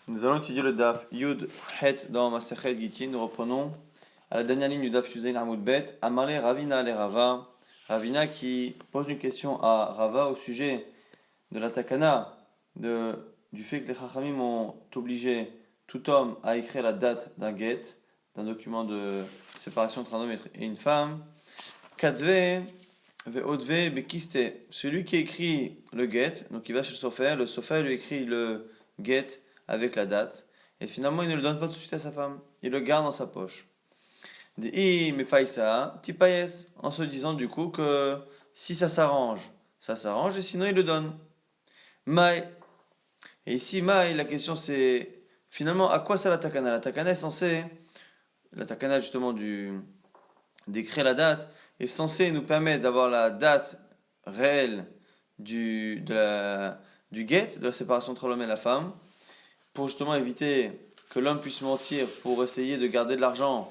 Nous allons étudier le Daf Yud Het dans Masechet Gittin. Nous reprenons à la dernière ligne du Daf Yuzain Amud Bet. Amarle Ravina le Rava. Ravina qui pose une question à Rava au sujet de la takana, du fait que les Chachamim ont obligé tout homme à écrire la date d'un get, d'un document de séparation entre un homme et une femme. Kadve Ve'odve Bekiste. Celui qui écrit le get, donc il va chez le sofer lui écrit le get avec la date, et finalement il ne le donne pas tout de suite à sa femme, il le garde dans sa poche. Mais faïsa, tipayes, en se disant du coup que si ça s'arrange, et sinon il le donne. Mai, et ici Mai, la question c'est finalement à quoi ça la takana? La takana est censée, la takana justement d'écrire la date, est censée nous permettre d'avoir la date réelle du get, de la séparation entre l'homme et la femme, pour justement éviter que l'homme puisse mentir pour essayer de garder de l'argent,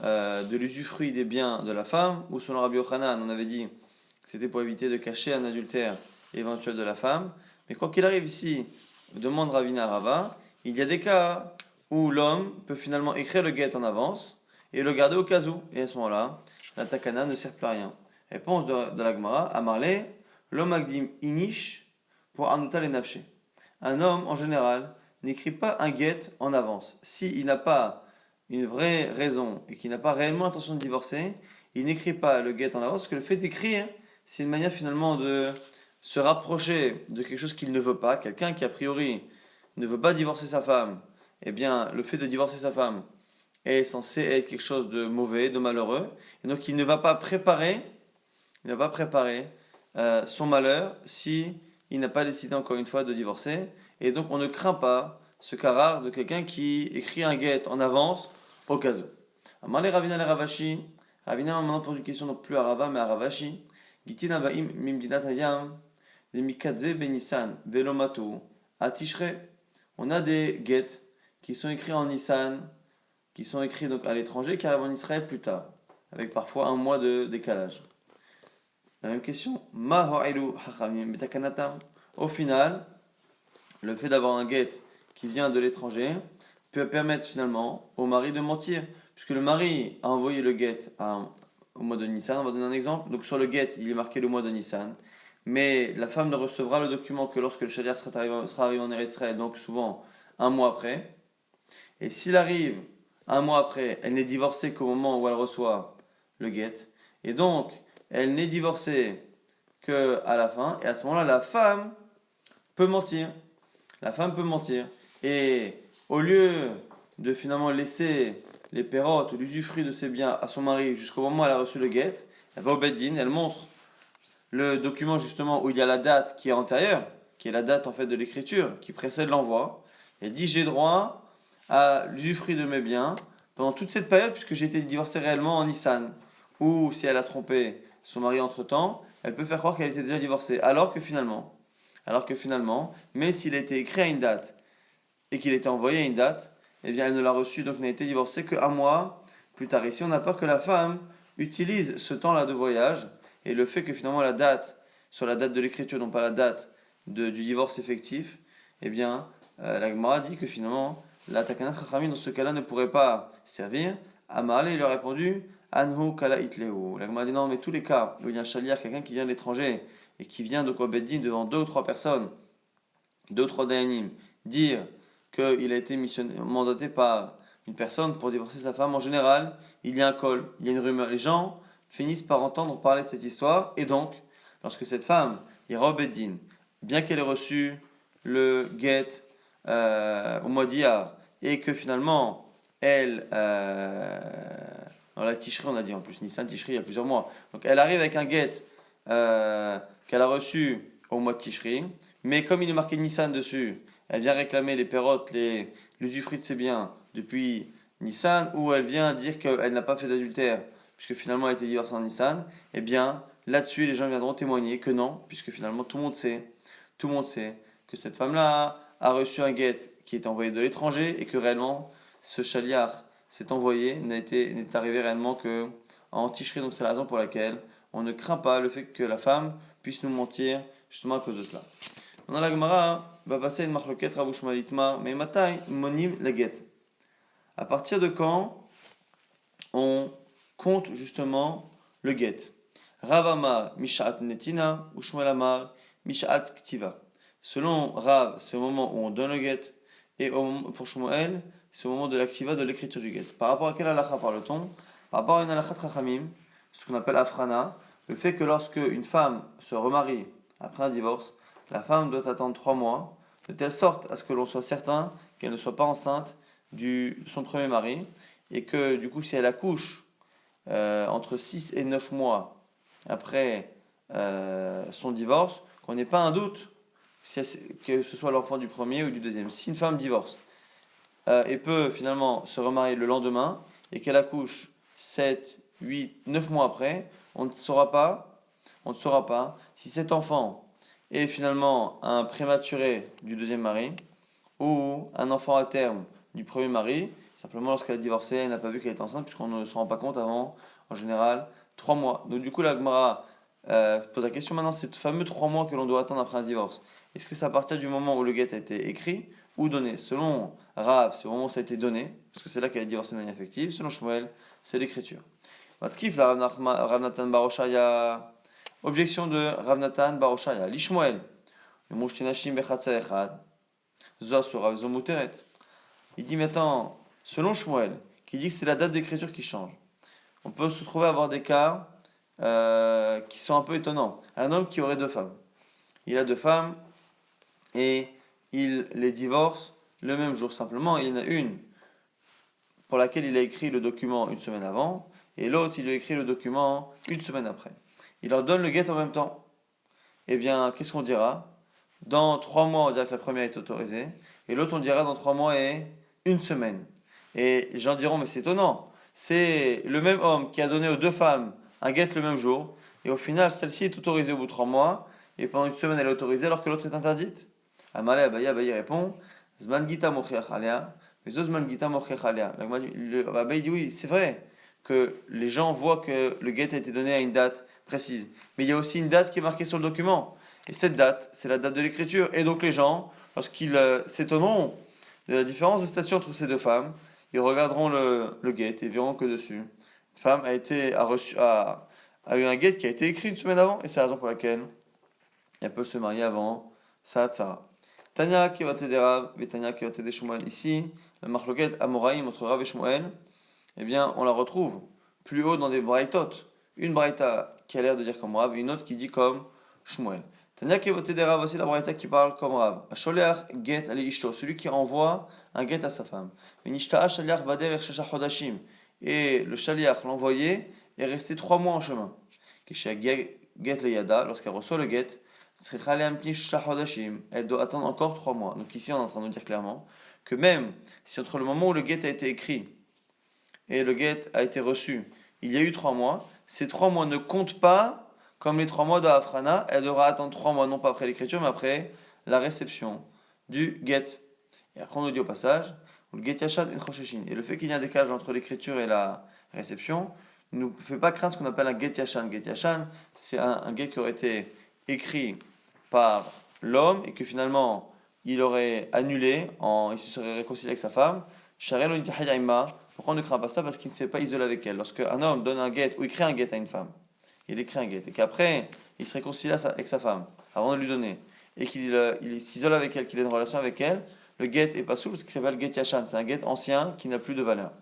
de l'usufruit des biens de la femme, ou selon Rabbi Yochanan, on avait dit que c'était pour éviter de cacher un adultère éventuel de la femme. Mais quoi qu'il arrive ici, demande Ravina Rava, il y a des cas où l'homme peut finalement écrire le get en avance et le garder au cas où. Et à ce moment-là, la takana ne sert plus à rien. Réponse de la Gemara, Amarle, l'homme agdim inish pour anuta les nafshe. Un homme, en général, n'écrit pas un get en avance. S'il n'a pas une vraie raison et qu'il n'a pas réellement l'intention de divorcer, il n'écrit pas le get en avance, parce que le fait d'écrire, c'est une manière finalement de se rapprocher de quelque chose qu'il ne veut pas. Quelqu'un qui a priori ne veut pas divorcer sa femme, eh bien le fait de divorcer sa femme est censé être quelque chose de mauvais, de malheureux, et donc il ne va pas préparer, son malheur si il n'a pas décidé encore une fois de divorcer, et donc on ne craint pas ce cas rare de quelqu'un qui écrit un get en avance au cas où. Amarle Ravina le Ravashi. Ravina maintenant pose une question non plus à Rava mais à Ravashi. Gitin abaim mimdinat hayam de mikadve benisan velomato atishre. On a des get qui sont écrits en Nissan, qui sont écrits donc à l'étranger, qui arrivent en Israël plus tard, avec parfois un mois de décalage. La même question. Ma ho'ilu hachamim betakanatam. Au final, le fait d'avoir un get qui vient de l'étranger peut permettre finalement au mari de mentir, puisque le mari a envoyé le get au mois de Nissan. On va donner un exemple. Donc sur le get, il est marqué le mois de Nissan, mais la femme ne recevra le document que lorsque le shaliach sera arrivé en Israël, donc souvent un mois après. Et s'il arrive un mois après, elle n'est divorcée qu'au moment où elle reçoit le get, et donc elle n'est divorcée qu'à la fin, et à ce moment-là, la femme peut mentir. La femme peut mentir. Et au lieu de finalement laisser les pérottes ou l'usufruit de ses biens à son mari jusqu'au moment où elle a reçu le guet, elle va au Beddin, elle montre le document justement où il y a la date qui est antérieure, qui est la date en fait de l'écriture, qui précède l'envoi. Elle dit j'ai droit à l'usufruit de mes biens pendant toute cette période puisque j'ai été divorcée réellement en Nissan. Ou si elle a trompé son mari entre-temps, elle peut faire croire qu'elle était déjà divorcée. Alors que finalement, même s'il a été écrit à une date et qu'il était envoyé à une date, eh bien elle ne l'a reçu, donc n'a été divorcée qu'un mois plus tard. Ici, on a peur que la femme utilise ce temps-là de voyage et le fait que finalement la date soit la date de l'écriture, non pas la date du divorce effectif, eh bien la Gemara dit que finalement la takanat chachamim dans ce cas-là ne pourrait pas servir. Amarle, il lui a répondu Anhu kala itleu. La Gemara dit non, mais tous les cas où il y a un chaliar, quelqu'un qui vient de l'étranger et qui vient de Beddin devant deux ou trois personnes, deux ou trois dayanim, dire qu'il a été mandaté par une personne pour divorcer sa femme, en général, il y a un col, il y a une rumeur. Les gens finissent par entendre parler de cette histoire, et donc, lorsque cette femme ira au Beddin, bien qu'elle ait reçu le get au mois d'Iyar, et que finalement, dans la Tishri, on a dit en plus, Nissan Tishri, il y a plusieurs mois. Donc elle arrive avec un get qu'elle a reçu au mois de Tishri, mais comme il est marqué Nissan dessus, elle vient réclamer les pérottes, l'usufruit de ses biens depuis Nissan, ou elle vient dire qu'elle n'a pas fait d'adultère, puisque finalement elle a été divorcée en Nissan, eh bien là-dessus les gens viendront témoigner que non, puisque finalement tout le monde sait que cette femme-là a reçu un get qui est envoyé de l'étranger et que réellement ce chaliar s'est envoyé, n'est arrivé réellement que en Tishri, donc c'est la raison pour laquelle on ne craint pas le fait que la femme puisse nous mentir justement à cause de cela. Dans la Gemara, va passer une marloquette Rav Ushmael Itmar, mais matai monim la get. À partir de quand on compte justement le get? Rav Amar Mishat Netina, Ushmael Amar Mishat Ktiva. Selon Rav, c'est au moment où on donne le get, et pour Shmuel, c'est au moment de l'activa de l'écriture du get. Par rapport à quelle halakha parle-t-on? Par rapport à une halakha Chachamim, ce qu'on appelle afrana, le fait que lorsque une femme se remarie après un divorce, la femme doit attendre 3 mois, de telle sorte à ce que l'on soit certain qu'elle ne soit pas enceinte de son premier mari, et que du coup si elle accouche entre 6 et 9 mois après son divorce, qu'on n'ait pas un doute que ce soit l'enfant du premier ou du deuxième. Si une femme divorce et peut finalement se remarier le lendemain et qu'elle accouche 7, 8, 9 mois après, on ne saura pas si cet enfant est finalement un prématuré du deuxième mari ou un enfant à terme du premier mari, simplement lorsqu'elle a divorcé, elle n'a pas vu qu'elle était enceinte, puisqu'on ne se rend pas compte avant, en général, 3 mois. Donc du coup, la Gemara pose la question maintenant, ces fameux 3 mois que l'on doit attendre après un divorce, est-ce que c'est à partir du moment où le get a été écrit ou donné? Selon Rav, c'est au moment où ça a été donné, parce que c'est là qu'elle est divorcée de manière effective. Selon Shmuel, c'est l'écriture. Matkif la Rav Nathan Baroshaya. Objection de Rav Nathan Baroshaya. Lishmuel. Mushtinashim bechatza echad. Il dit maintenant, selon Shmuel, qui dit que c'est la date d'écriture qui change, on peut se trouver à avoir des cas qui sont un peu étonnants. Un homme qui aurait 2 femmes. Il a 2 femmes et il les divorce le même jour. Simplement, il y en a une pour laquelle il a écrit le document une semaine avant et l'autre, il lui a écrit le document une semaine après. Il leur donne le get en même temps. Eh bien, qu'est-ce qu'on dira? Dans 3 mois, on dira que la première est autorisée, et l'autre, on dira dans 3 mois et une semaine. Et les gens diront, mais c'est étonnant, c'est le même homme qui a donné aux 2 femmes un get le même jour, et au final, celle-ci est autorisée au bout de 3 mois, et pendant une semaine, elle est autorisée alors que l'autre est interdite. Amalé Abaye répond, Zman Gita Mochiach Alea, mais zo Zman Gita Mochiach Alea. Abaye dit, oui, c'est vrai que les gens voient que le get a été donné à une date précise, mais il y a aussi une date qui est marquée sur le document. Et cette date, c'est la date de l'écriture. Et donc les gens, lorsqu'ils s'étonneront de la différence de statut entre ces 2 femmes, ils regarderont le get et verront que dessus, une femme a eu un get qui a été écrit une semaine avant, et c'est la raison pour laquelle elle peut se marier avant sa Tzara. Tanya Kevate de Rav, et Tanya Kevate de Shmuel. Ici, la marloquette Amoraïm entre Rav et Shmuel, eh bien, on la retrouve plus haut dans des braïtot. Une braïta qui a l'air de dire comme Rav et une autre qui dit comme Shmuel. Tanya Kevote de Rav, aussi la braïta qui parle comme Rav. Asholeach get ali ishto, celui qui envoie un get à sa femme. Vinishta'a shaliach bader shasha chodashim. Et le shaliach, l'envoyé, est resté 3 mois en chemin. Kisha get le yada, lorsqu'elle reçoit le get, elle doit attendre encore 3 mois. Donc ici, on est en train de nous dire clairement que même si entre le moment où le get a été écrit et le get a été reçu, il y a eu 3 mois, ces 3 mois ne comptent pas comme les 3 mois de Afrana. Elle devra attendre 3 mois, non pas après l'écriture, mais après la réception du get. Et après, on nous dit au passage, le get yashan et chosheshin. Et le fait qu'il y ait un décalage entre l'écriture et la réception ne nous fait pas craindre ce qu'on appelle un get yashan. Get yashan, c'est un get qui aurait été écrit par l'homme et que finalement il aurait annulé, il se serait réconcilié avec sa femme. Pourquoi on ne craint pas ça? Parce qu'il ne s'est pas isolé avec elle. Lorsque un homme donne un get ou il crée un get à une femme, il écrit un get et qu'après il se réconcilie avec sa femme avant de lui donner et qu'il s'isole avec elle, qu'il ait une relation avec elle, le get est pas souple, ce qui s'appelle get yashan. C'est un get ancien qui n'a plus de valeur.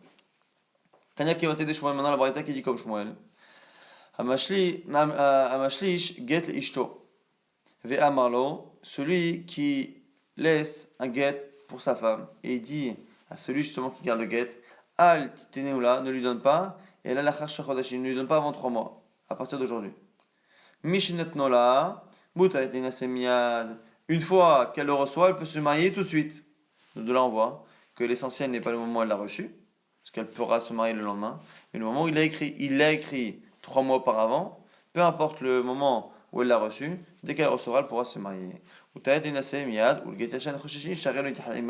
Tanya qui va t'aider Shmuel, maintenant la Braïta qui dit comme Shmuel. Amashlish get ishto. Ve'amarlo, celui qui laisse un get pour sa femme et il dit à celui justement qui garde le get, Al titeneula, ne lui donne pas, et la lachar ne lui donne pas avant 3 mois, à partir d'aujourd'hui. Mishinet nola, mutaret linasemiad, une fois qu'elle le reçoit, elle peut se marier tout de suite. De là on voit que l'essentiel n'est pas le moment où elle l'a reçu, parce qu'elle pourra se marier le lendemain, mais le moment où il l'a écrit 3 mois auparavant, peu importe le moment où elle l'a reçu, dès qu'elle recevra, elle pourra se marier. Ou le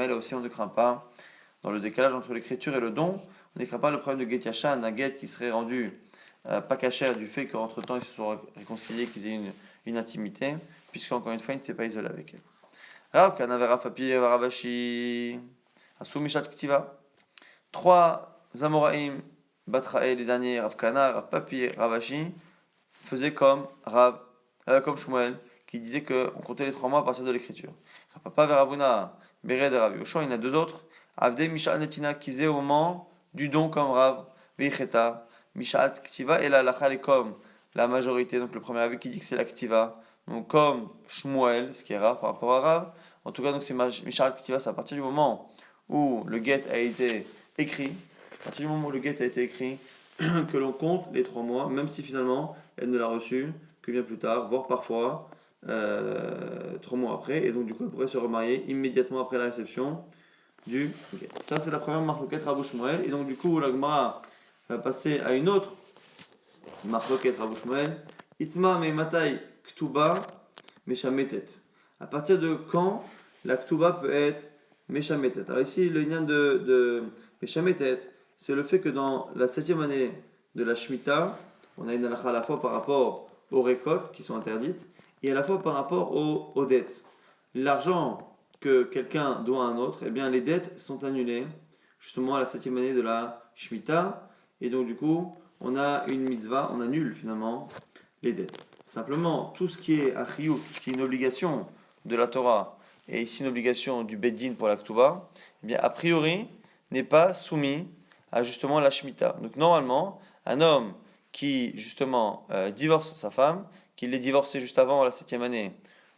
là aussi on ne craint pas, dans le décalage entre l'écriture et le don, on ne craint pas le problème de get yashan, un get qui serait rendu pas cachère du fait qu'entre temps ils se sont réconciliés, qu'ils aient une intimité, puisqu'encore une fois il ne s'est pas isolé avec elle. Rav Kana Rav Papi Rav Ashi. Asu Mishat Ktiva. Trois Amoraïm, Batraël, les derniers, Rav Kana, Rav Papi, Rav Ashi, faisaient comme Shmuel, qui disait qu'on comptait les 3 mois à partir de l'écriture. Rav Papa Veravuna, Bered et Rav Yoshua, il y en a 2 autres. Avde Mishat Netina, qui faisaient au moment du don comme Rav Veicheta, Mishat Ktiva, et la Lacha est comme la majorité, donc le premier avis qui dit que c'est la Ktiva, donc comme Shmuel, ce qui est rare par rapport à Rav. En tout cas, donc c'est Mishat Ktiva, c'est à partir du moment où le get a été écrit, à partir du moment où le get a été écrit, que l'on compte les 3 mois, même si finalement elle ne l'a reçu que bien plus tard, voire parfois 3 mois après, et donc du coup elle pourrait se remarier immédiatement après la réception du get. Ça c'est la première marloquette Rabou Shmuel, et donc du coup la Gemara va passer à une autre marloquette Rabou Shmuel, Itma me matai ktuba meshametet. À partir de quand la ktuba peut être meshametet. Alors ici le lien de meshametet, c'est le fait que dans la 7e année de la Shemitah, on a une halakha à la fois par rapport aux récoltes qui sont interdites et à la fois par rapport aux dettes. L'argent que quelqu'un doit à un autre, eh bien les dettes sont annulées justement à la 7e année de la Shemitah, et donc du coup on a une mitzvah, on annule finalement les dettes. Simplement, tout ce qui est un chiyuv, qui est une obligation de la Torah, et ici une obligation du Beddin pour la Ktuba, eh bien a priori n'est pas soumis à justement la Shemitah. Donc normalement, un homme qui justement divorce sa femme, qu'il l'ait divorcée juste avant la 7e année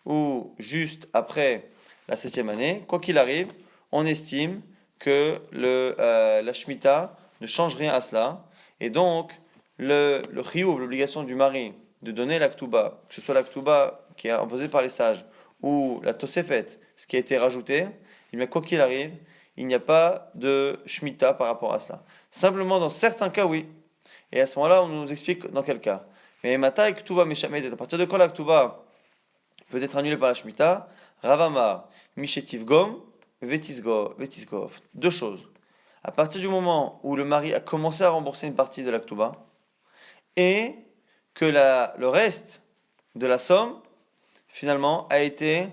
ou juste après la 7e année, quoi qu'il arrive, on estime que la Shemitah ne change rien à cela. Et donc, le chiyuv, l'obligation du mari de donner la ktuba, que ce soit la ktuba qui est imposée par les sages ou la tosefet, ce qui a été rajouté, eh bien, quoi qu'il arrive, il n'y a pas de Shemitah par rapport à cela. Simplement, dans certains cas, oui. Et à ce moment-là, on nous explique dans quel cas. Mais Mata et Ktuba Meshamedet, à partir de quand la Ktuba peut être annulée par la Shemitah, Ravamar, Mishetiv Gom, Vetisgov. 2 choses. À partir du moment où le mari a commencé à rembourser une partie de la Ktuba, et que le reste de la somme, finalement, a été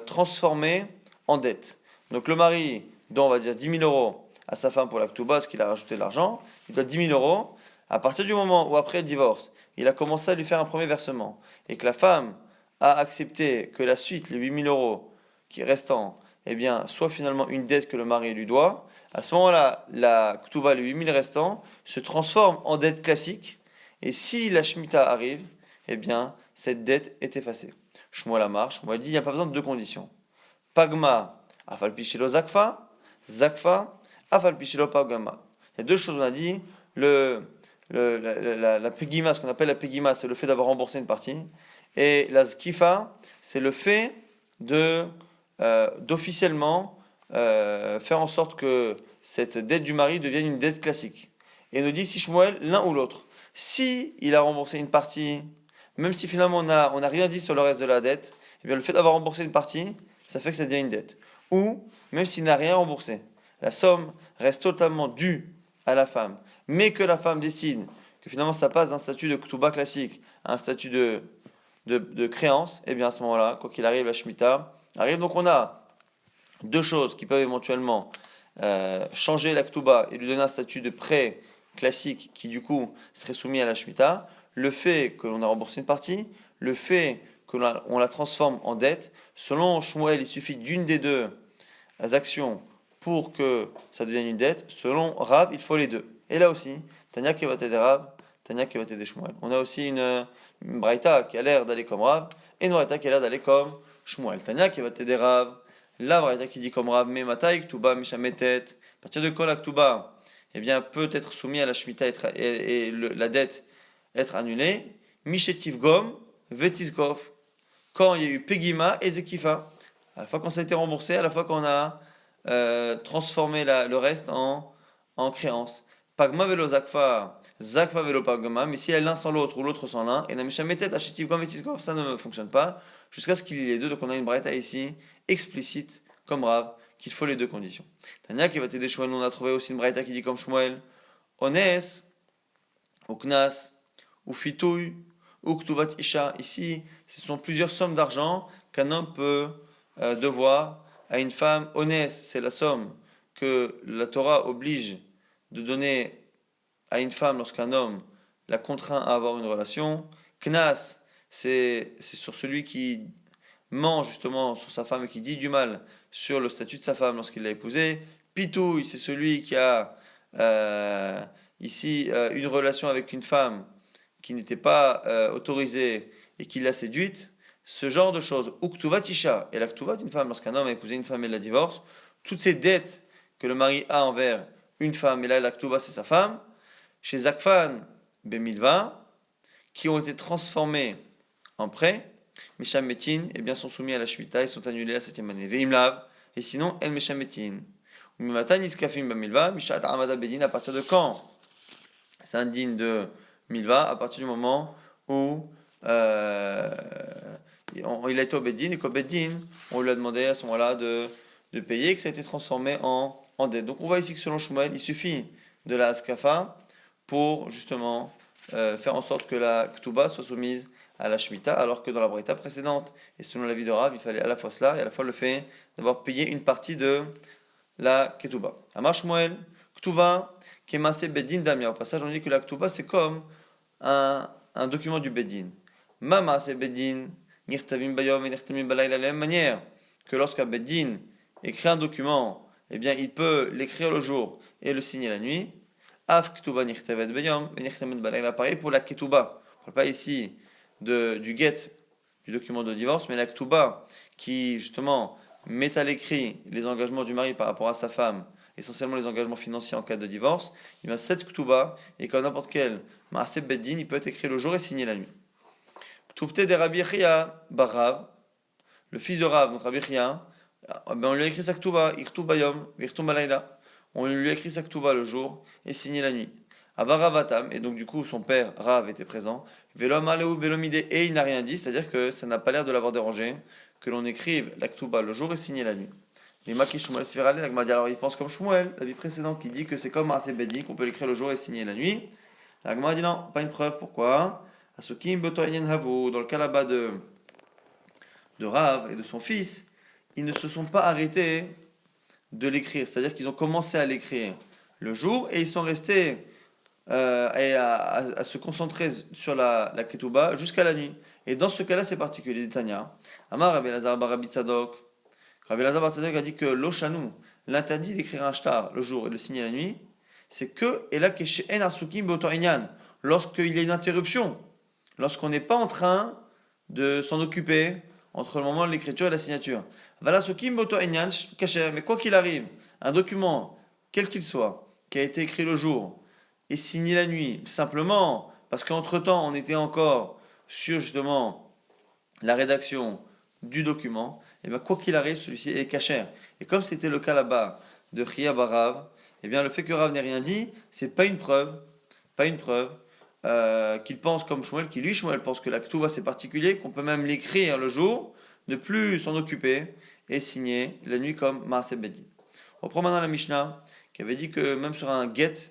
transformé en dette. Donc le mari dont on va dire 10 000 euros à sa femme pour la Ktuba, parce qu'il a rajouté de l'argent, il doit 10 000 euros. À partir du moment où après le divorce, il a commencé à lui faire un premier versement, et que la femme a accepté que la suite, les 8 000 euros qui restant, eh bien, soit finalement une dette que le mari lui doit, à ce moment-là, la Ktuba, les 8 000 restants, se transforme en dette classique, et si la Shemitah arrive, eh bien, cette dette est effacée. Shmuel Amar, Shmuel dit, il n'y a pas besoin de 2 conditions. Pagma, afal pichelo zakfa, zakfa, afal pichelo pagma. Il y a 2 choses, on a dit, la pegima, ce qu'on appelle la pegima, c'est le fait d'avoir remboursé une partie, et la zkifa, c'est le fait d'officiellement faire en sorte que cette dette du mari devienne une dette classique. Et il nous dit si Shmuel, l'un ou l'autre. Si il a remboursé une partie, même si finalement on n'a rien dit sur le reste de la dette, eh bien le fait d'avoir remboursé une partie, ça fait que ça devient une dette. Ou, même s'il n'a rien remboursé, la somme reste totalement due à la femme, mais que la femme décide que finalement ça passe d'un statut de Ktuba classique à un statut de créance, et bien à ce moment-là, quoi qu'il arrive, la Shemitah arrive. Donc on a 2 choses qui peuvent éventuellement changer la Ktuba et lui donner un statut de prêt classique qui du coup serait soumis à la Shemitah. Le fait que l'on a remboursé une partie, le fait qu'on la transforme en dette. Selon Shmuel, il suffit d'une des 2 actions pour que ça devienne une dette. Selon Rav, il faut les 2. Et là aussi, Tanya Kevaté de Rav, Tanya Kevaté de Shmuel. On a aussi une braïta qui a l'air d'aller comme Rav et une braïta qui a l'air d'aller comme Shmuel. Tanya Kevaté de Rav, la braïta qui dit comme Rav, mais Mataï Ktuba Mishametet. À partir de quand la Ktuba eh bien, peut être soumis à la Shemitah et la dette être annulée. Mishetiv Gom, Vetisgov. Quand il y a eu Pegima et Zekifa. À la fois quand ça a été remboursé, à la fois qu'on a transformé le reste en créance. Pagma velo zakfa, zakfa velo pagma, mais si elle l'un sans l'autre ou l'autre sans l'un, et namishametet achetiv gom vetisgov, ça ne fonctionne pas, jusqu'à ce qu'il y ait les 2. Donc on a une braïta ici explicite, comme Rav, qu'il faut les 2 conditions. Tania qui va t'aider Shmuel, on a trouvé aussi une braïta qui dit comme Shmuel, Ones, ou Knas, ou Fitouy, ou Ktuvat Isha. Ici, ce sont plusieurs sommes d'argent qu'un homme peut devoir à une femme. Onès, c'est la somme que la Torah oblige de donner à une femme lorsqu'un homme la contraint à avoir une relation. Knas, c'est sur celui qui ment justement sur sa femme et qui dit du mal sur le statut de sa femme lorsqu'il l'a épousée. Pitouille, c'est celui qui a euh, ici une relation avec une femme qui n'était pas autorisée et qui l'a séduite. Ce genre de choses. Uktuva tisha, et la ktuva d'une femme, lorsqu'un homme a épousé une femme et la divorce, toutes ces dettes que le mari a envers une femme, et là la ktuva c'est sa femme, chez Zakfan Bemilva, qui ont été transformés en prêts, Mesham Metin, eh bien, sont soumis à la Shemitah et sont annulés la septième année. Veimlav, et sinon, El Mesham Metin. Mimatan Iskafim Bamilva, Mishat Amada Bedin, à partir de quand c'est indigne de Milva? À partir du moment où il a été au Bedin et qu'au Bedin, on lui a demandé à ce moment-là de payer, que ça a été transformé en dette. Donc on voit ici que selon Shmuel, il suffit de la Askafa pour justement faire en sorte que la Ktuba soit soumise à la Shemitah, alors que dans la Braïta précédente, et selon l'avis de Rav, il fallait à la fois cela et à la fois le fait d'avoir payé une partie de la Ketuba. Amar Shmuel, Ktuba, Kemase Bedin Damia. Au passage, on dit que la Ktuba c'est comme un document du Bedin. Mama c'est Bedin, Nirtavim Bayom et Nirtavim Balayla, de la même manière que lorsqu'un Bedin écrit un document, eh bien il peut l'écrire le jour et le signer la nuit. Af Ktuba Nirtavet Bayom et Nirtavet Balayla. Pareil pour la Ketuba. On ne parle pas ici du get, du document de divorce, mais la Ktuba qui justement met à l'écrit les engagements du mari par rapport à sa femme, essentiellement les engagements financiers en cas de divorce, il a cette Ktuba, et comme n'importe quel Maaseh Beddin, il peut être écrit le jour et signé la nuit. Ktubte de Rabbi Chia Barav, le fils de Rav, donc Rabbi Chia, on lui a écrit sa Ktuba, Iktub Bayom, Virtum Balayla. On lui a écrit sa Ktuba le jour et signé la nuit. Avaravatam, et donc du coup son père Rav était présent. Velom Aleu Velomide, et il n'a rien dit, c'est-à-dire que ça n'a pas l'air de l'avoir dérangé que l'on écrive la Ktuba le jour et signé la nuit. Mais Maki Shmuel Svirale, la Gemara, alors il pense comme Shmuel, la vie précédente qui dit que c'est comme Maaseh Beddin, qu'on peut l'écrire le jour et signer la nuit. La Gemara dit non, pas une preuve, pourquoi? Asukim Botoyen Havu, dans le cas là-bas de Rav et de son fils, ils ne se sont pas arrêtés de l'écrire, c'est-à-dire qu'ils ont commencé à l'écrire le jour et ils sont restés à se concentrer sur la Ketouba jusqu'à la nuit. Et dans ce cas-là, c'est particulier. Tanya, Amar Rabbi Lazar bar Rabbi Tzadok. Rabbi Lazar bar Tzadok a dit que l'Oshanu, l'interdit d'écrire un shtar le jour et de le signer la nuit, c'est que, et là, en asukim beoto inyan, lorsqu'il y a une interruption, lorsqu'on n'est pas en train de s'en occuper entre le moment de l'écriture et la signature. Voilà asukim beoto inyan kasher, mais quoi qu'il arrive, un document, quel qu'il soit, qui a été écrit le jour et signé la nuit, simplement parce qu'entre-temps, on était encore sur justement la rédaction du document, et bien quoi qu'il arrive, celui-ci est cachère. Et comme c'était le cas là-bas de Chia Barav, et bien le fait que Rav n'ait rien dit, c'est pas une preuve qu'il pense comme Shmuel, qui lui, Shmuel, pense que la Ktuva c'est particulier, qu'on peut même l'écrire le jour, ne plus s'en occuper et signer la nuit comme Maaseh Beddin. On reprend maintenant la Mishnah qui avait dit que même sur un get,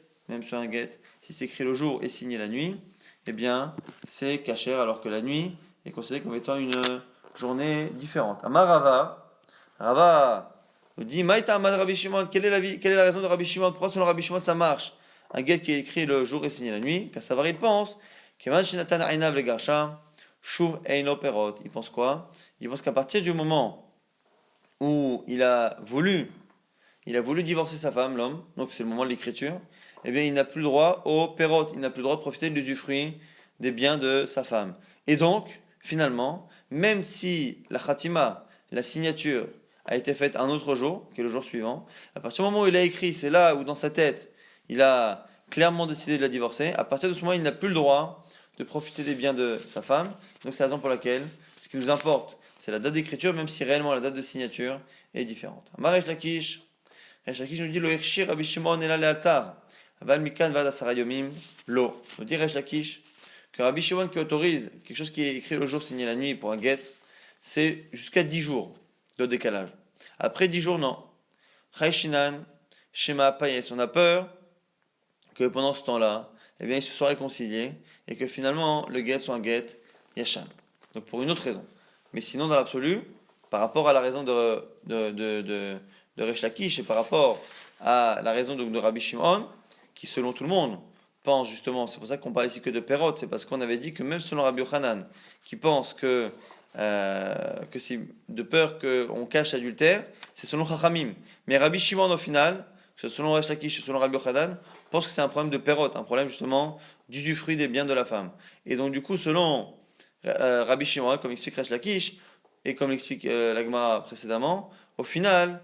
si c'est écrit le jour et signé la nuit, eh bien c'est cachère alors que la nuit est considérée comme étant une journée différente. Amar Rava nous dit Maïta Amad Rabbi Shimon, quelle est la raison de Rabbi Shimon? Pourquoi selon Rabbi Shimon ça marche? Un get qui est écrit le jour et signé la nuit, Kassavar il pense, Kevan Shinatan Ainav le Garsha, Shuv Eino Perot. Il pense quoi? Il pense qu'à partir du moment où il a voulu divorcer sa femme, l'homme, donc c'est le moment de l'écriture, eh bien il n'a plus le droit au perot, il n'a plus le droit de profiter de l'usufruit des biens de sa femme. Et donc, finalement, même si la khatima, la signature, a été faite un autre jour, qui est le jour suivant, à partir du moment où il a écrit, c'est là où dans sa tête, il a clairement décidé de la divorcer, à partir de ce moment, il n'a plus le droit de profiter des biens de sa femme. Donc c'est la raison pour laquelle ce qui nous importe, c'est la date d'écriture, même si réellement la date de signature est différente. Amaresh Lakish, Resh nous dit Lo Hirshir Rabbi Shimon Ela Lealtar. Aval Mikan Vad Asara Yomim Lo. Nous dit Resh Lakish que Rabbi Shimon qui autorise quelque chose qui est écrit le jour, signé la nuit pour un get, c'est jusqu'à 10 jours de décalage. Après 10 jours, non. Chayshinan Shema Payes. On a peur que pendant ce temps-là, eh bien, ils se soient réconciliés et que finalement le get soit un get Yashan. Donc pour une autre raison. Mais sinon, dans l'absolu, par rapport à la raison de Resh Lakish et par rapport à la raison de Rabbi Shimon, qui selon tout le monde pense justement, c'est pour ça qu'on parle ici que de Perot, c'est parce qu'on avait dit que même selon Rabbi Yochanan, qui pense que c'est de peur qu'on cache l'adultère, c'est selon Chachamim. Mais Rabbi Shimon au final, que ce soit selon Resh Lakish et selon Rabbi Yochanan, pense que c'est un problème de Perot, un problème justement d'usufruit des biens de la femme. Et donc du coup, selon Rabbi Shimon, comme explique Resh Lakish, et comme l'explique la Gemara précédemment, au final,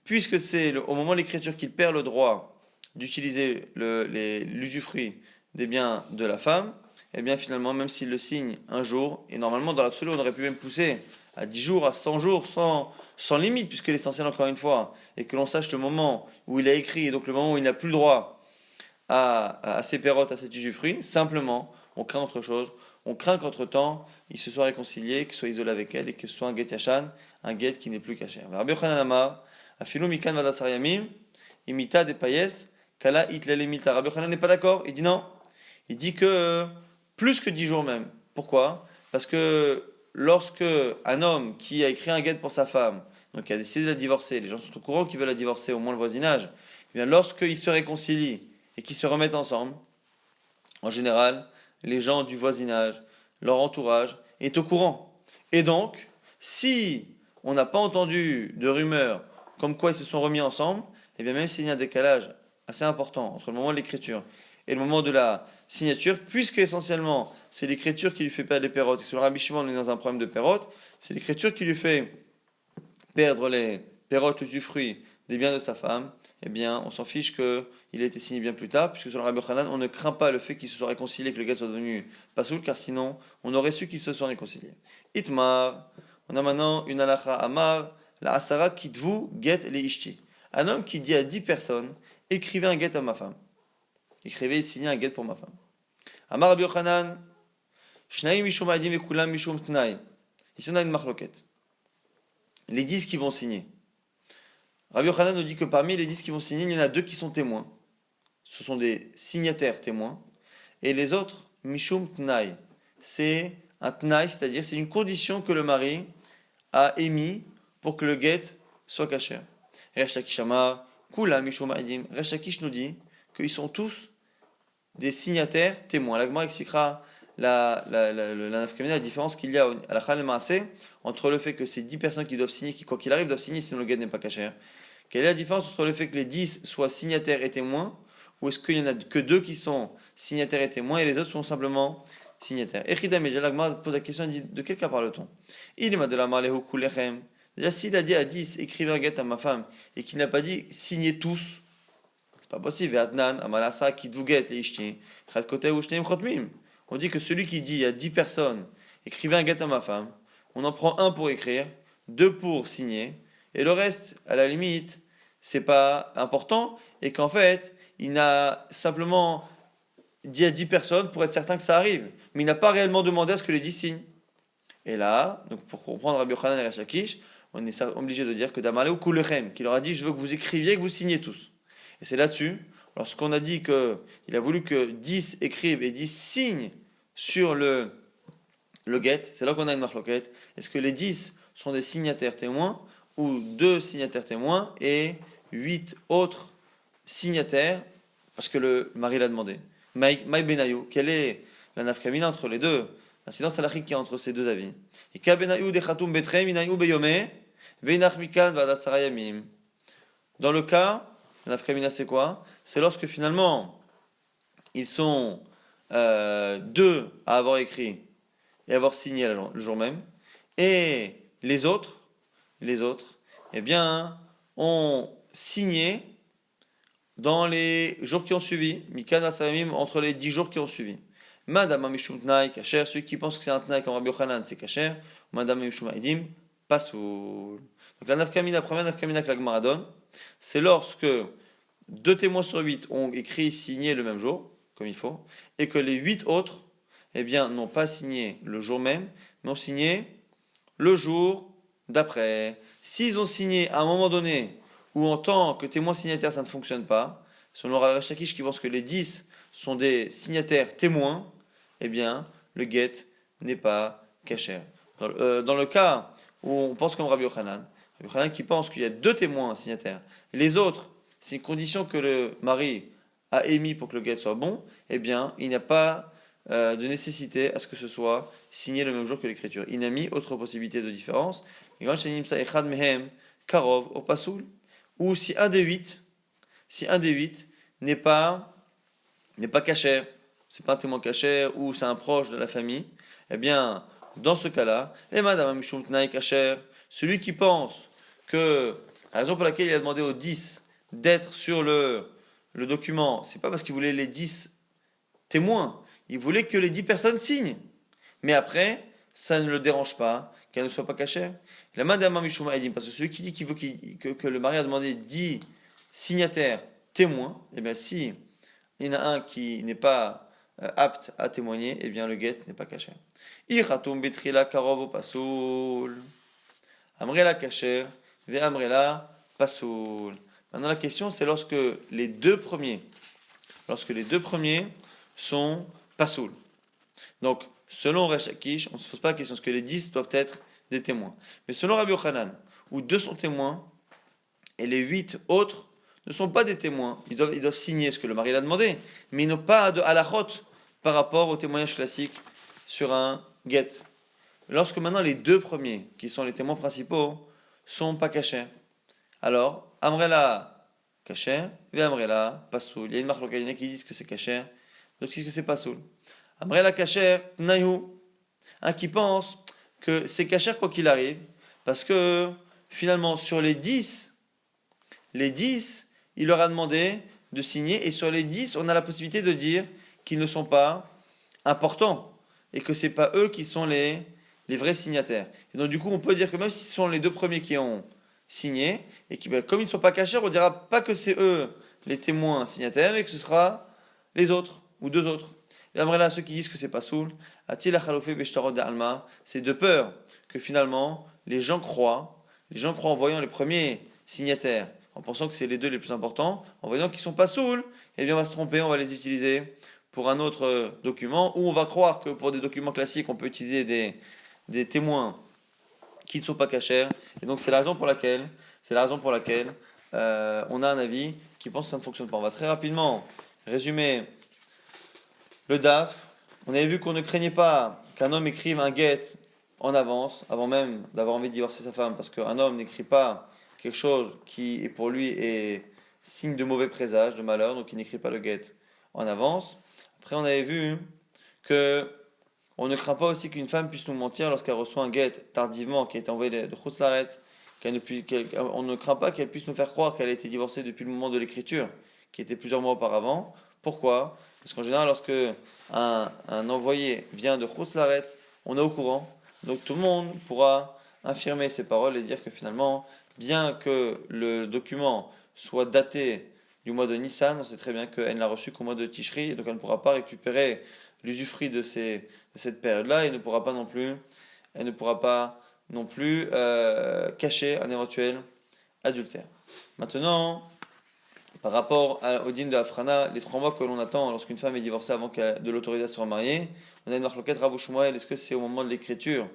puisque c'est au moment de l'écriture qu'il perd le droit d'utiliser l'usufruit des biens de la femme, et bien finalement, même s'il le signe un jour, et normalement dans l'absolu on aurait pu même pousser à 10 jours, à 100 jours, sans limite, puisque l'essentiel encore une fois, est que l'on sache le moment où il a écrit, et donc le moment où il n'a plus le droit à ses pérotes, à cet usufruit, simplement, on craint autre chose, on craint qu'entre-temps, il se soit réconcilié, qu'il soit isolé avec elle, et que ce soit un guet yachan, un guet qui n'est plus caché. Rabbi Yochanan Amar, Afilu mikan vadasar yamim, imita de payes, kala itlele milta. Rabbi Yochanan n'est pas d'accord, il dit non. Il dit que plus que 10 jours même. Pourquoi? Parce que lorsque un homme qui a écrit un guet pour sa femme, donc qui a décidé de la divorcer, les gens sont au courant qu'ils veulent la divorcer, au moins le voisinage, eh bien lorsqu'ils se réconcilient et qu'ils se remettent ensemble, en général, les gens du voisinage, leur entourage, est au courant. Et donc, si on n'a pas entendu de rumeurs comme quoi ils se sont remis ensemble, et bien même s'il y a un décalage assez important entre le moment de l'écriture et le moment de la signature, puisque essentiellement c'est l'écriture qui lui fait perdre les pérotes, et sur le Rabbi Shimon on est dans un problème de pérotes, c'est l'écriture qui lui fait perdre les pérotes usufruits des biens de sa femme, eh bien, on s'en fiche qu'il ait été signé bien plus tard, puisque sur le Rabbi Hanan, on ne craint pas le fait qu'il se soit réconcilié, que le gars soit devenu pasoul, car sinon, on aurait su qu'il se soit réconcilié. Itmar, on a maintenant une halacha amar, la asara kitvu get le ishti. Un homme qui dit à 10 personnes, écrivez un get à ma femme. Écrivez et signez un get pour ma femme. Amar Rabbi Hanan, shnaim mishum adim et kulam mishum tnai. Ici, on a une marloquette. Les 10 qui vont signer. Rabbi Yochanan nous dit que parmi les 10 qui vont signer, il y en a 2 qui sont témoins. Ce sont des signataires témoins. Et les autres, Mishum Tnai. C'est un Tnai, c'est-à-dire c'est une condition que le mari a émis pour que le guet soit caché. Resh Lakish Amar, Kula Mishum Adim. Resh Lakish nous dit qu'ils sont tous des signataires témoins. L'Agmar expliquera la nafkamina, la différence qu'il y a à la Chal Maaseh entre le fait que ces 10 personnes qui doivent signer, qui quoi qu'il arrive doivent signer sinon le guet n'est pas caché. Quelle est la différence entre le fait que les 10 soient signataires et témoins, ou est-ce qu'il n'y en a que 2 qui sont signataires et témoins et les autres sont simplement signataires? Echidam et Jalagma pose la question et dit de quel cas parle-t-on? Il m'a de la malehu kulechem. Déjà, s'il a dit à 10 écrivez un guet à ma femme et qu'il n'a pas dit signez tous, c'est pas possible. On dit que celui qui dit à 10 personnes écrivez un guet à ma femme, on en prend un pour écrire, 2 pour signer, et le reste, à la limite, c'est pas important, et qu'en fait, il n'a simplement dit à 10 personnes pour être certain que ça arrive, mais il n'a pas réellement demandé à ce que les 10 signent. Et là, donc pour comprendre Rabbi Yochanan et Resh Lakish, on est obligé de dire que Damalé ou Kulechem, qui leur a dit je veux que vous écriviez, que vous signiez tous. Et c'est là-dessus, lorsqu'on a dit qu'il a voulu que 10 écrivent et 10 signent sur le guet, c'est là qu'on a une marloquette. Est-ce que les 10 sont des signataires témoins ou 2 signataires témoins et 8 autres signataires parce que le mari l'a demandé? Maï Benayou, quelle est la nafkamina entre les deux? L'incidence halachique qui est entre ces deux avis. Dans le cas, la nafkamina c'est quoi? C'est lorsque finalement ils sont 2 à avoir écrit et avoir signé le jour même, et les autres, eh bien, ont signé dans les jours qui ont suivi, Mikan Asamim, entre les 10 jours qui ont suivi. Madame Mishum Tnaï, Kacher, celui qui pense que c'est un Tnaï comme Rabbi Yochanan, c'est Kacher. Madame Mishum Aidim, Pasoul. Donc la première nafkamina que la Gemara donne, c'est lorsque 2 témoins sur 8 ont écrit, signé le même jour, comme il faut, et que les 8 autres, eh bien, n'ont pas signé le jour même, mais ont signé le jour d'après. S'ils ont signé à un moment donné, où en tant que témoin signataire ça ne fonctionne pas, selon Resh Lakish qui pense que les 10 sont des signataires témoins, eh bien, le guet n'est pas caché. Dans le cas où on pense comme Rabbi Yochanan. Rabbi Yochanan qui pense qu'il y a deux témoins signataires. Les autres, c'est une condition que le mari a émis pour que le guet soit bon, eh bien, il n'y a pas de nécessité à ce que ce soit signé le même jour que l'écriture. Il n'a mis autre possibilité de différence. Karov au pasoul, ou si un des huit n'est pas cachère, c'est pas un témoin cachère ou c'est un proche de la famille, eh bien, dans ce cas-là, les madame mishum tnaï cachère, celui qui pense que la raison pour laquelle il a demandé aux 10 d'être sur le document, c'est pas parce qu'il voulait les 10 témoins, il voulait que les 10 personnes signent. Mais après, ça ne le dérange pas qu'elle ne soit pas cachère. La madame mishum edim, parce que celui qui dit qu'il veut que le mari a demandé 10 signataires témoins, eh bien, si il y en a un qui n'est pas apte à témoigner, eh bien le guet n'est pas caché. Ichatum betrila karov pasoul. Amrela kacher, ve amrela pasoul. Maintenant la question c'est lorsque les deux premiers sont pasoul. Donc selon Resh Lakish, on ne se pose pas la question est-ce que les 10 doivent être des témoins. Mais selon Rabbi Yochanan, où 2 sont témoins et les 8 autres ne sont pas des témoins. Ils doivent signer ce que le mari l'a demandé, mais ils n'ont pas de halachot par rapport au témoignage classique sur un get. Lorsque maintenant les deux premiers, qui sont les témoins principaux, sont pas cachés, alors Amrela caché, et Amrela pasoul. Il y a une marque locale qui disent que c'est caché, d'autres qui disent que c'est pasoul. Amrela caché, naïhu. Un qui pense que c'est caché quoi qu'il arrive, parce que finalement sur les 10, il leur a demandé de signer, et sur les 10, on a la possibilité de dire qu'ils ne sont pas importants, et que ce n'est pas eux qui sont les vrais signataires. Et donc du coup, on peut dire que même si ce sont les deux premiers qui ont signé, et qui, comme ils ne sont pas cachés, on ne dira pas que c'est eux les témoins signataires, mais que ce sera les autres, ou deux autres. Et après là, ceux qui disent que c'est pas soul, c'est de peur que finalement, les gens croient en voyant les premiers signataires, en pensant que c'est les deux les plus importants, en voyant qu'ils ne sont pas saouls, eh bien on va se tromper, on va les utiliser pour un autre document, ou on va croire que pour des documents classiques, on peut utiliser des témoins qui ne sont pas cachers. Et donc c'est la raison pour laquelle on a un avis qui pense que ça ne fonctionne pas. On va très rapidement résumer le DAF. On avait vu qu'on ne craignait pas qu'un homme écrive un get en avance, avant même d'avoir envie de divorcer sa femme, parce qu'un homme n'écrit pas quelque chose qui est pour lui est signe de mauvais présage, de malheur, donc il n'écrit pas le get en avance. Après, on avait vu que on ne craint pas aussi qu'une femme puisse nous mentir lorsqu'elle reçoit un get tardivement, qui a été envoyé de Chutz on ne craint pas qu'elle puisse nous faire croire qu'elle a été divorcée depuis le moment de l'écriture, qui était plusieurs mois auparavant. Pourquoi? Parce qu'en général, lorsque un envoyé vient de Chutz, on est au courant. Donc tout le monde pourra infirmer ses paroles et dire que finalement, bien que le document soit daté du mois de Nissan, on sait très bien qu'elle ne l'a reçu qu'au mois de Tishri, et donc elle ne pourra pas récupérer l'usufruit de cette période-là, et elle ne pourra pas non plus cacher un éventuel adultère. Maintenant, par rapport au din de Afrana, les 3 mois que l'on attend lorsqu'une femme est divorcée avant de l'autoriser à se remarier, on a une marloquette Rabou Shmuel, est-ce que c'est au moment de l'écriture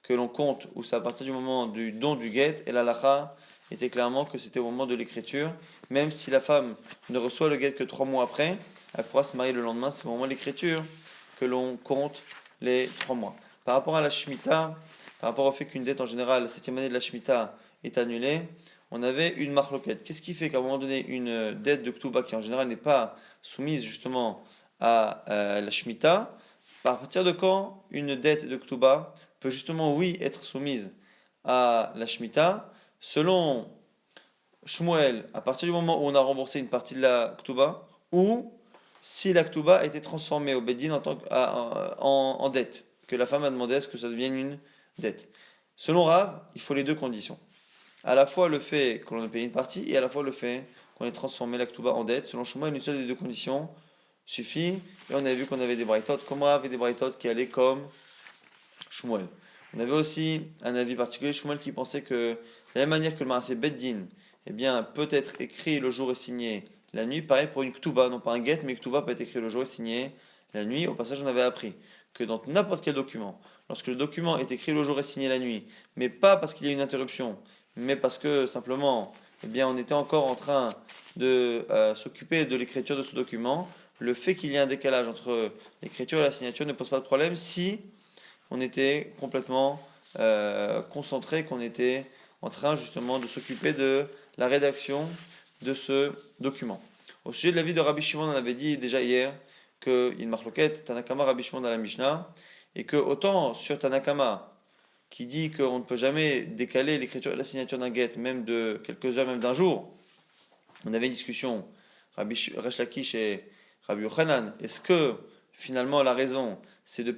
que l'on compte, ou c'est à partir du moment du don du guet? Et l'halakha était clairement que c'était au moment de l'écriture, même si la femme ne reçoit le guet que 3 mois après, elle pourra se marier le lendemain, c'est au moment de l'écriture que l'on compte les 3 mois. Par rapport à la Shemitah, par rapport au fait qu'une dette en général, la 7e année de la Shemitah est annulée, on avait une marloquette. Qu'est-ce qui fait qu'à un moment donné, une dette de Ktuba qui en général n'est pas soumise justement à la Shemitah, à partir de quand une dette de Ktuba peut justement, oui, être soumise à la Shemitah? Selon Shmuel, à partir du moment où on a remboursé une partie de la Ktuba, ou si la Ktuba a été transformée au Bedin en dette, que la femme a demandé à ce que ça devienne une dette. Selon Rav, il faut les deux conditions. À la fois le fait qu'on ait payé une partie et à la fois le fait qu'on ait transformé la Ktuba en dette. Selon Shmuel, une seule des deux conditions suffit. Et on avait vu qu'on avait des braïtot, comme Rav, et des braïtot qui allaient comme Shmuel. On avait aussi un avis particulier, Shmuel, qui pensait que de la même manière que le Marasé Beddin, eh bien, peut être écrit le jour et signé la nuit, pareil pour une Ktuba, non pas un get, mais Ktuba peut être écrit le jour et signé la nuit. Au passage, on avait appris que dans n'importe quel document, lorsque le document est écrit le jour et signé la nuit, mais pas parce qu'il y a une interruption, mais parce que simplement, eh bien, on était encore en train de s'occuper de l'écriture de ce document, le fait qu'il y ait un décalage entre l'écriture et la signature ne pose pas de problème si on était complètement concentré, qu'on était en train justement de s'occuper de la rédaction de ce document. Au sujet de l'avis de Rabbi Shimon, on avait dit déjà hier qu'il y a une marloquette, Tanakama Rabbi Shimon dans la Mishnah, et que autant sur Tanakama, qui dit qu'on ne peut jamais décaler l'écriture et la signature d'un get, même de quelques heures, même d'un jour, on avait une discussion, Resh Lakish et Rabbi Yochanan, est-ce que finalement la raison, c'est de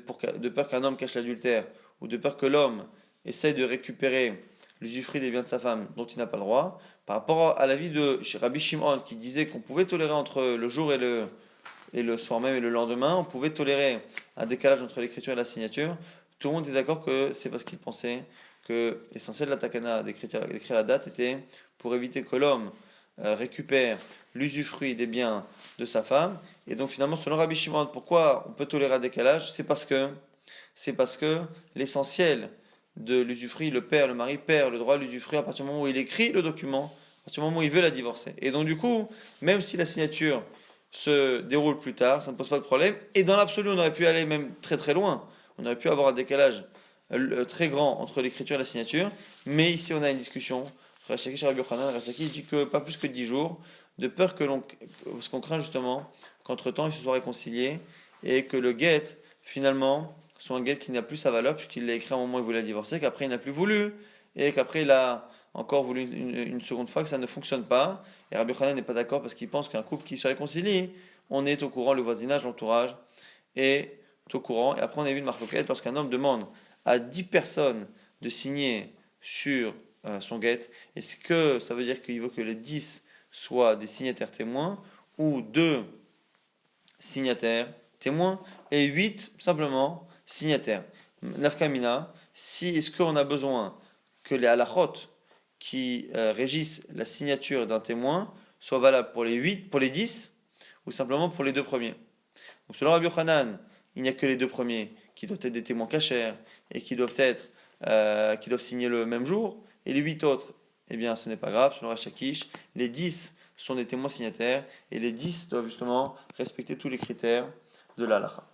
peur qu'un homme cache l'adultère, ou de peur que l'homme essaye de récupérer l'usufruit des biens de sa femme dont il n'a pas le droit, par rapport à l'avis de Rabbi Shimon qui disait qu'on pouvait tolérer entre le jour et le soir même et le lendemain, on pouvait tolérer un décalage entre l'écriture et la signature, tout le monde est d'accord que c'est parce qu'il pensait que l'essentiel de la takana d'écrire la date était pour éviter que l'homme récupère l'usufruit des biens de sa femme. Et donc finalement, selon Rabbi Shimon, pourquoi on peut tolérer un décalage? C'est parce que l'essentiel de l'usufruit, le père, le mari perd le droit à l'usufruit à partir du moment où il écrit le document, à partir du moment où il veut la divorcer. Et donc du coup, même si la signature se déroule plus tard, ça ne pose pas de problème. Et dans l'absolu, on aurait pu aller même très très loin. On aurait pu avoir un décalage très grand entre l'écriture et la signature. Mais ici, on a une discussion. Rachaki Rabbi Yochanan, Rachaki dit que pas plus que 10 jours, de peur parce qu'on craint justement qu'entre-temps, ils se soient réconciliés et que le guet, finalement, soit un guet qui n'a plus sa valeur puisqu'il l'a écrit à un moment où il voulait divorcer, qu'après il n'a plus voulu et qu'après il a encore voulu une seconde fois, que ça ne fonctionne pas. Et Rabbi Yochanan n'est pas d'accord parce qu'il pense qu'un couple qui se réconcilie, on est au courant, le voisinage, l'entourage est au courant. Et après, on a vu une marloquette lorsqu'un homme demande à 10 personnes de signer sur son guet. Est-ce que ça veut dire qu'il veut que les 10 soient des signataires témoins ou 2 signataires témoins et 8 simplement signataires? Nafkamina, est-ce qu'on a besoin que les halachot qui régissent la signature d'un témoin soient valables pour les 8, pour les 10 ou simplement pour les 2 premiers? Donc selon Rabbi Yochanan, il n'y a que les 2 premiers qui doivent être des témoins cachers et qui doivent signer le même jour, et les 8 autres, eh bien ce n'est pas grave, selon Resh Lakish, les 10 sont des témoins signataires et les 10 doivent justement respecter tous les critères de l'halacha.